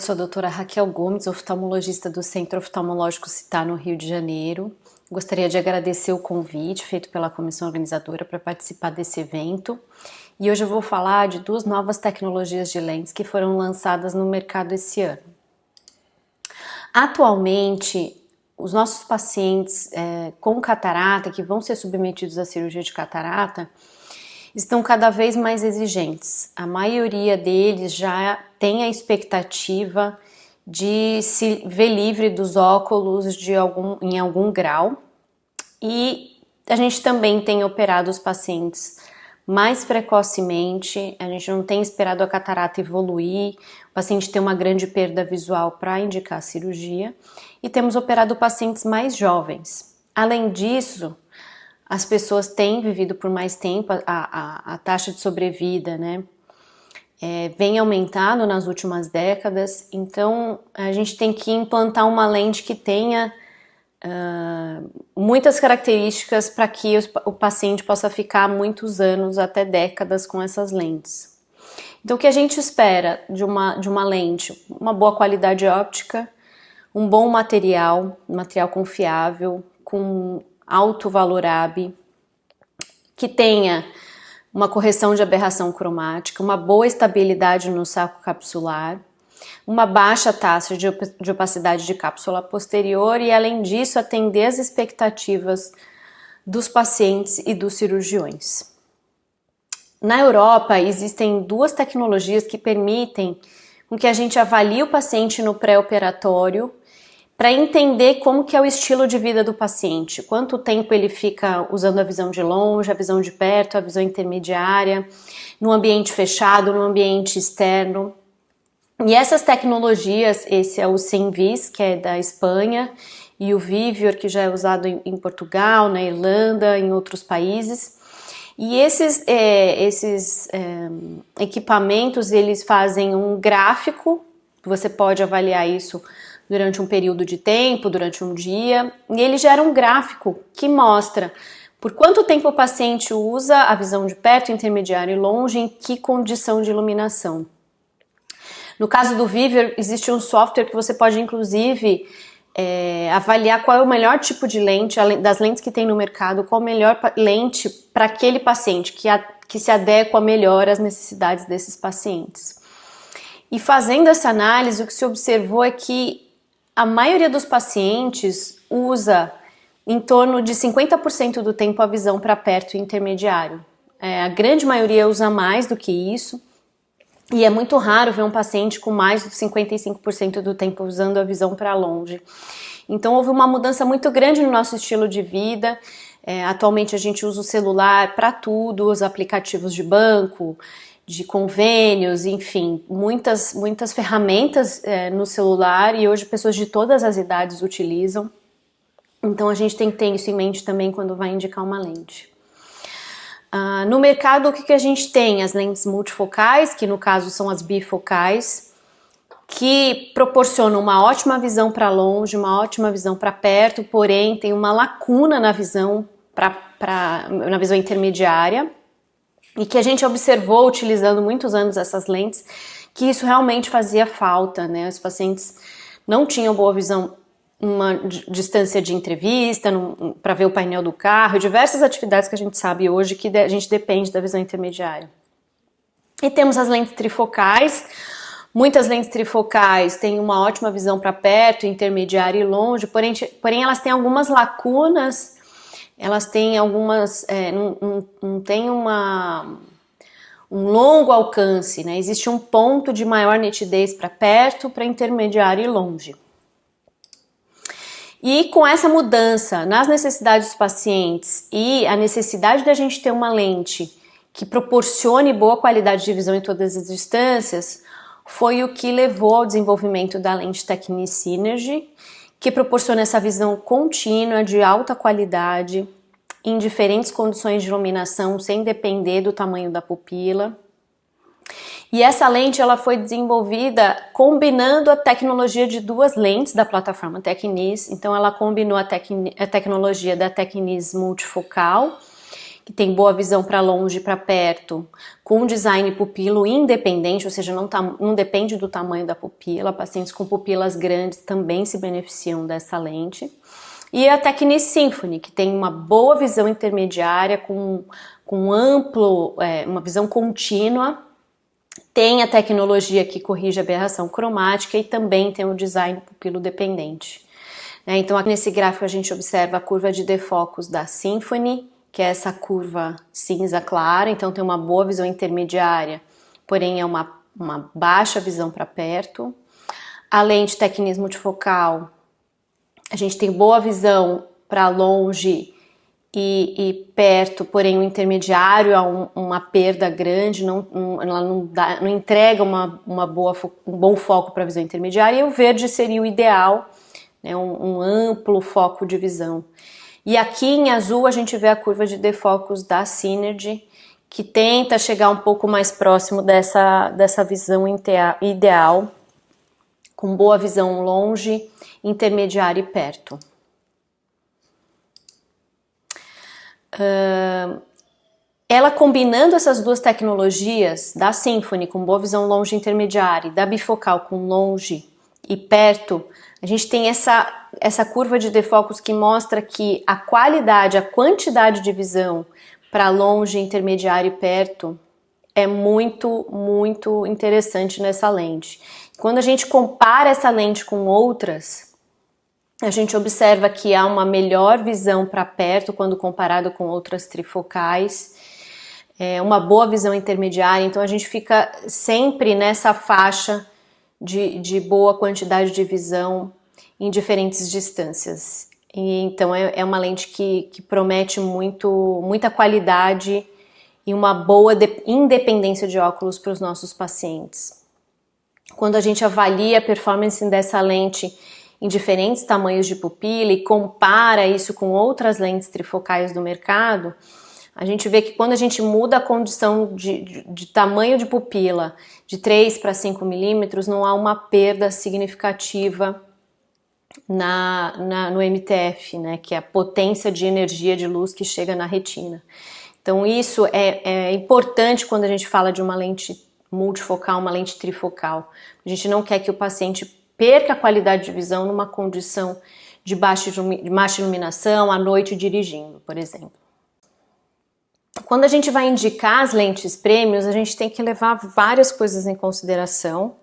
sou a doutora Raquel Gomes, oftalmologista do Centro Oftalmológico Citar, no Rio de Janeiro. Gostaria de agradecer o convite feito pela comissão organizadora para participar desse evento. E hoje eu vou falar de duas novas tecnologias de lentes que foram lançadas no mercado esse ano. Atualmente, os nossos pacientes com catarata, que vão ser submetidos à cirurgia de catarata, estão cada vez mais exigentes. A maioria deles já tem a expectativa de se ver livre dos óculos em algum grau. E a gente também tem operado os pacientes mais precocemente, a gente não tem esperado a catarata evoluir, o paciente tem uma grande perda visual para indicar a cirurgia, e temos operado pacientes mais jovens. Além disso, as pessoas têm vivido por mais tempo, a taxa de sobrevida, né, vem aumentando nas últimas décadas, então a gente tem que implantar uma lente que tenha muitas características para que o paciente possa ficar muitos anos, até décadas, com essas lentes. Então o que a gente espera de uma lente? Uma boa qualidade óptica, um bom material, um material confiável, com alto valor AB, que tenha uma correção de aberração cromática, uma boa estabilidade no saco capsular, uma baixa taxa de opacidade de cápsula posterior e, além disso, atender às expectativas dos pacientes e dos cirurgiões. Na Europa, existem duas tecnologias que permitem que a gente avalie o paciente no pré-operatório para entender como que é o estilo de vida do paciente, quanto tempo ele fica usando a visão de longe, a visão de perto, a visão intermediária, no ambiente fechado, no ambiente externo. E essas tecnologias, esse é o Synvis, que é da Espanha, e o Vivor, que já é usado em Portugal, na Irlanda, em outros países. E esses equipamentos, eles fazem um gráfico, você pode avaliar isso durante um período de tempo, durante um dia, e ele gera um gráfico que mostra por quanto tempo o paciente usa a visão de perto, intermediário e longe, em que condição de iluminação. No caso do Vivor, existe um software que você pode, inclusive, avaliar qual é o melhor tipo de lente, das lentes que tem no mercado, qual a melhor lente para aquele paciente, que se adequa melhor às necessidades desses pacientes. E fazendo essa análise, o que se observou é que a maioria dos pacientes usa em torno de 50% do tempo a visão para perto e intermediário. A grande maioria usa mais do que isso, e é muito raro ver um paciente com mais de 55% do tempo usando a visão para longe. Então houve uma mudança muito grande no nosso estilo de vida. Atualmente a gente usa o celular para tudo, os aplicativos de banco, de convênios, enfim, muitas ferramentas no celular, e hoje pessoas de todas as idades utilizam. Então a gente tem que ter isso em mente também quando vai indicar uma lente. No mercado, o que a gente tem? As lentes multifocais, que no caso são as bifocais, que proporcionam uma ótima visão para longe, uma ótima visão para perto, porém tem uma lacuna na visão, na visão intermediária, e que a gente observou utilizando muitos anos essas lentes, que isso realmente fazia falta, né? Os pacientes não tinham boa visão, uma distância de entrevista, para ver o painel do carro, diversas atividades que a gente sabe hoje que a gente depende da visão intermediária. E temos as lentes trifocais. Muitas lentes trifocais têm uma ótima visão para perto, intermediária e longe, porém elas têm algumas lacunas. Elas têm algumas, não tem um longo alcance, né? Existe um ponto de maior nitidez para perto, para intermediário e longe. E com essa mudança nas necessidades dos pacientes e a necessidade da gente ter uma lente que proporcione boa qualidade de visão em todas as distâncias, foi o que levou ao desenvolvimento da lente Tecnis Synergy, que proporciona essa visão contínua de alta qualidade em diferentes condições de iluminação, sem depender do tamanho da pupila. E essa lente ela foi desenvolvida combinando a tecnologia de duas lentes da plataforma Tecnis. Então ela combinou a tecnologia da Tecnis multifocal, que tem boa visão para longe e para perto, com design pupilo independente, ou seja, não depende do tamanho da pupila. Pacientes com pupilas grandes também se beneficiam dessa lente. E a Tecnis Symfony, que tem uma boa visão intermediária, com uma visão contínua, tem a tecnologia que corrige a aberração cromática e também tem o design pupilo dependente. Então aqui nesse gráfico a gente observa a curva de defocus da Symfony, que é essa curva cinza clara, então tem uma boa visão intermediária, porém é uma baixa visão para perto. A lente Tecnis multifocal, a gente tem boa visão para longe e perto, porém o intermediário é uma perda grande, ela não entrega um bom foco para a visão intermediária, e o verde seria o ideal, né, um amplo foco de visão. E aqui em azul a gente vê a curva de defocus da Synergy, que tenta chegar um pouco mais próximo dessa visão ideal, com boa visão longe, intermediária e perto. Ela combinando essas duas tecnologias, da Symfony com boa visão longe e intermediária, e da bifocal com longe e perto, a gente tem essa curva de defocus que mostra que a qualidade, a quantidade de visão para longe, intermediário e perto é muito, muito interessante nessa lente. Quando a gente compara essa lente com outras, a gente observa que há uma melhor visão para perto quando comparado com outras trifocais, uma boa visão intermediária, então a gente fica sempre nessa faixa de boa quantidade de visão em diferentes distâncias. E, então é uma lente que promete muita qualidade e uma boa independência de óculos para os nossos pacientes. Quando a gente avalia a performance dessa lente em diferentes tamanhos de pupila e compara isso com outras lentes trifocais do mercado, a gente vê que quando a gente muda a condição de tamanho de pupila de 3 para 5 milímetros, não há uma perda significativa no MTF, né, que é a potência de energia de luz que chega na retina. Então isso é importante quando a gente fala de uma lente multifocal, uma lente trifocal. A gente não quer que o paciente perca a qualidade de visão numa condição de baixa iluminação, à noite dirigindo, por exemplo. Quando a gente vai indicar as lentes prêmios, a gente tem que levar várias coisas em consideração,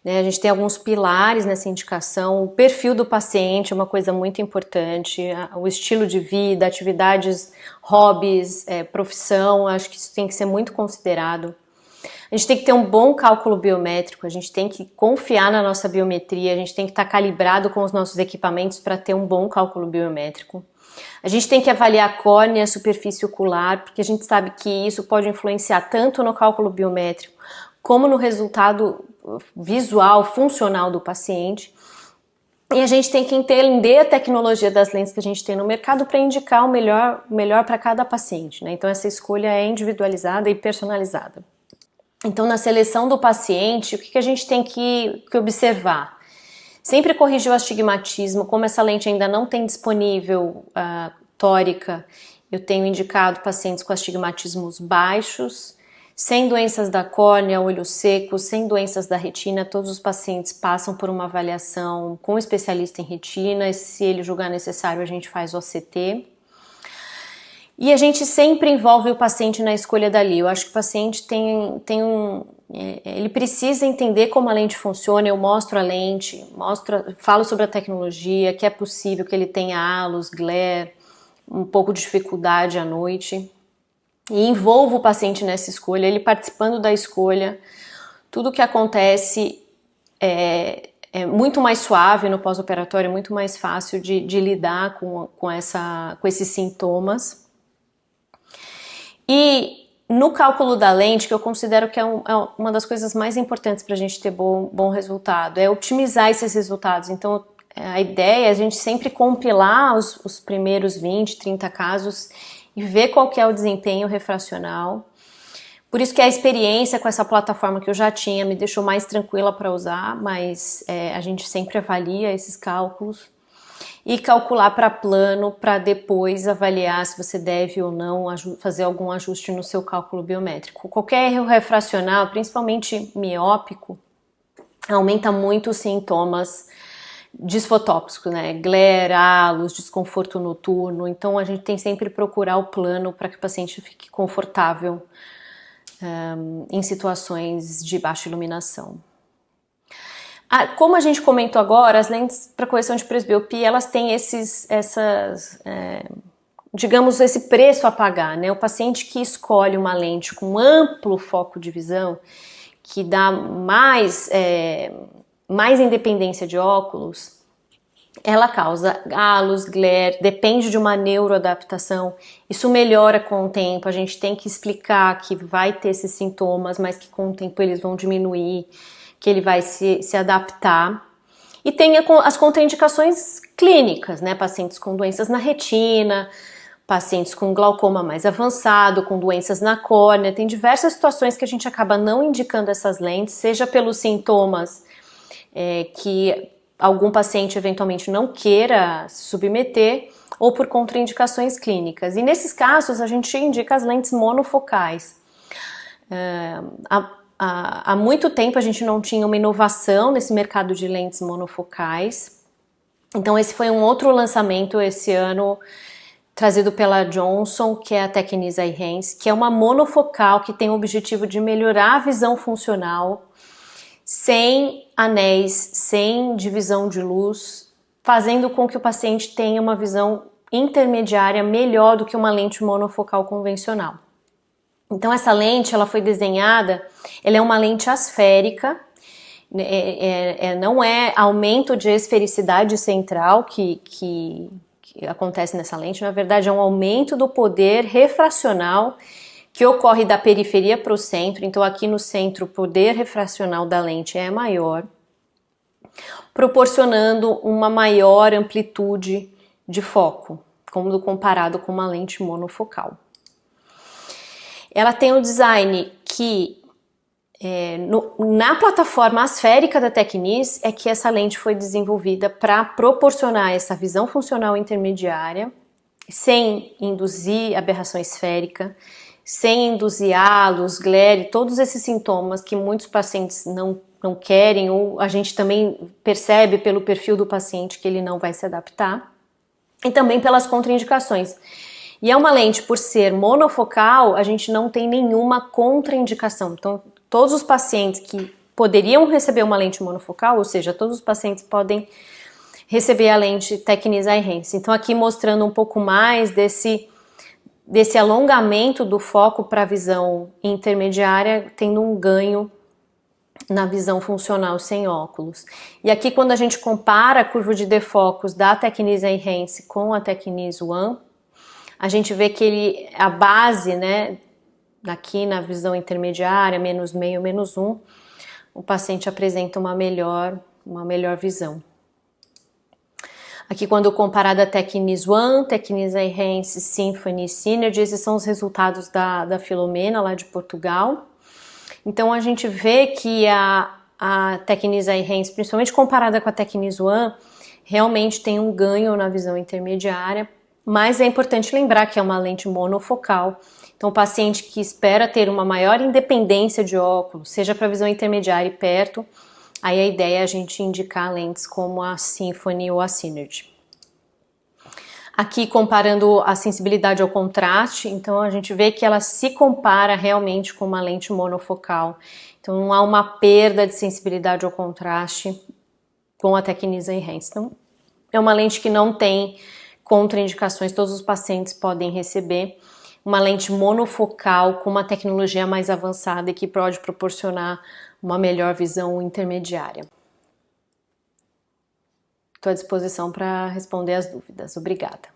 né? A gente tem alguns pilares nessa indicação. O perfil do paciente é uma coisa muito importante, o estilo de vida, atividades, hobbies, profissão, acho que isso tem que ser muito considerado. A gente tem que ter um bom cálculo biométrico, a gente tem que confiar na nossa biometria, a gente tem que estar calibrado com os nossos equipamentos para ter um bom cálculo biométrico. A gente tem que avaliar a córnea, a superfície ocular, porque a gente sabe que isso pode influenciar tanto no cálculo biométrico como no resultado visual, funcional do paciente. E a gente tem que entender a tecnologia das lentes que a gente tem no mercado para indicar o melhor para cada paciente, né? Então essa escolha é individualizada e personalizada. Então na seleção do paciente, o que a gente tem que observar? Sempre corrigir o astigmatismo, como essa lente ainda não tem disponível tórica, eu tenho indicado pacientes com astigmatismos baixos, sem doenças da córnea, olho seco, sem doenças da retina. Todos os pacientes passam por uma avaliação com um especialista em retina, e se ele julgar necessário a gente faz OCT. E a gente sempre envolve o paciente na escolha da lente. Eu acho que o paciente ele precisa entender como a lente funciona. Eu mostro a lente, falo sobre a tecnologia, que é possível que ele tenha halos, glare, um pouco de dificuldade à noite. E envolvo o paciente nessa escolha, ele participando da escolha. Tudo que acontece é muito mais suave no pós-operatório, é muito mais fácil de lidar com esses sintomas. E no cálculo da lente, que eu considero que é uma das coisas mais importantes para a gente ter bom resultado, é otimizar esses resultados. Então a ideia é a gente sempre compilar os primeiros 20, 30 casos e ver qual que é o desempenho refracional. Por isso que a experiência com essa plataforma que eu já tinha me deixou mais tranquila para usar, mas a gente sempre avalia esses cálculos. e calcular para plano para depois avaliar se você deve ou não fazer algum ajuste no seu cálculo biométrico. Qualquer erro refracional, principalmente miópico, aumenta muito os sintomas disfotóxicos, né? Glare, halos, desconforto noturno. Então a gente tem sempre que procurar o plano para que o paciente fique confortável em situações de baixa iluminação. Como a gente comentou agora, as lentes para correção de presbiopia, elas têm digamos, esse preço a pagar, né? O paciente que escolhe uma lente com amplo foco de visão, que dá mais independência de óculos, ela causa halos, glare, depende de uma neuroadaptação. Isso melhora com o tempo, a gente tem que explicar que vai ter esses sintomas, mas que com o tempo eles vão diminuir, que ele vai se adaptar. E tem as contraindicações clínicas, né? Pacientes com doenças na retina, pacientes com glaucoma mais avançado, com doenças na córnea. Tem diversas situações que a gente acaba não indicando essas lentes, seja pelos sintomas que algum paciente eventualmente não queira se submeter, ou por contraindicações clínicas. E nesses casos a gente indica as lentes monofocais. Há muito tempo a gente não tinha uma inovação nesse mercado de lentes monofocais. Então esse foi um outro lançamento esse ano, trazido pela Johnson, que é a Tecnis Eyhance, que é uma monofocal que tem o objetivo de melhorar a visão funcional, sem anéis, sem divisão de luz, fazendo com que o paciente tenha uma visão intermediária melhor do que uma lente monofocal convencional. Então essa lente, ela foi desenhada, ela é uma lente asférica, não é aumento de esfericidade central que acontece nessa lente, na verdade é um aumento do poder refracional que ocorre da periferia para o centro. Então aqui no centro o poder refracional da lente é maior, proporcionando uma maior amplitude de foco, quando comparado com uma lente monofocal. Ela tem um design que, na plataforma asférica da Tecnis, é que essa lente foi desenvolvida para proporcionar essa visão funcional intermediária, sem induzir aberração esférica, sem induzir halos, glare, todos esses sintomas que muitos pacientes não querem, ou a gente também percebe pelo perfil do paciente que ele não vai se adaptar, e também pelas contraindicações. E é uma lente, por ser monofocal, a gente não tem nenhuma contraindicação. Então, todos os pacientes que poderiam receber uma lente monofocal, ou seja, todos os pacientes podem receber a lente Tecnis Eyhance. Então, aqui mostrando um pouco mais desse alongamento do foco para a visão intermediária, tendo um ganho na visão funcional sem óculos. E aqui, quando a gente compara a curva de defocos da Tecnis Eyhance com a Tecnis One, a gente vê que a base, né, aqui na visão intermediária, -0,5, -1, o paciente apresenta uma melhor visão. Aqui, quando comparado a Tecnis One, Tecnis Eyhance, Symfony e Synergy, esses são os resultados da Filomena, lá de Portugal. Então, a gente vê que a Tecnis Eyhance, principalmente comparada com a Tecnis One, realmente tem um ganho na visão intermediária, mas é importante lembrar que é uma lente monofocal. Então, o paciente que espera ter uma maior independência de óculos, seja para visão intermediária e perto, aí a ideia é a gente indicar lentes como a Symfony ou a Synergy. Aqui, comparando a sensibilidade ao contraste, então a gente vê que ela se compara realmente com uma lente monofocal. Então, não há uma perda de sensibilidade ao contraste com a Tecnis Eyhance. Então, é uma lente que não tem contraindicações, todos os pacientes podem receber. Uma lente monofocal com uma tecnologia mais avançada e que pode proporcionar uma melhor visão intermediária. Estou à disposição para responder as dúvidas. Obrigada.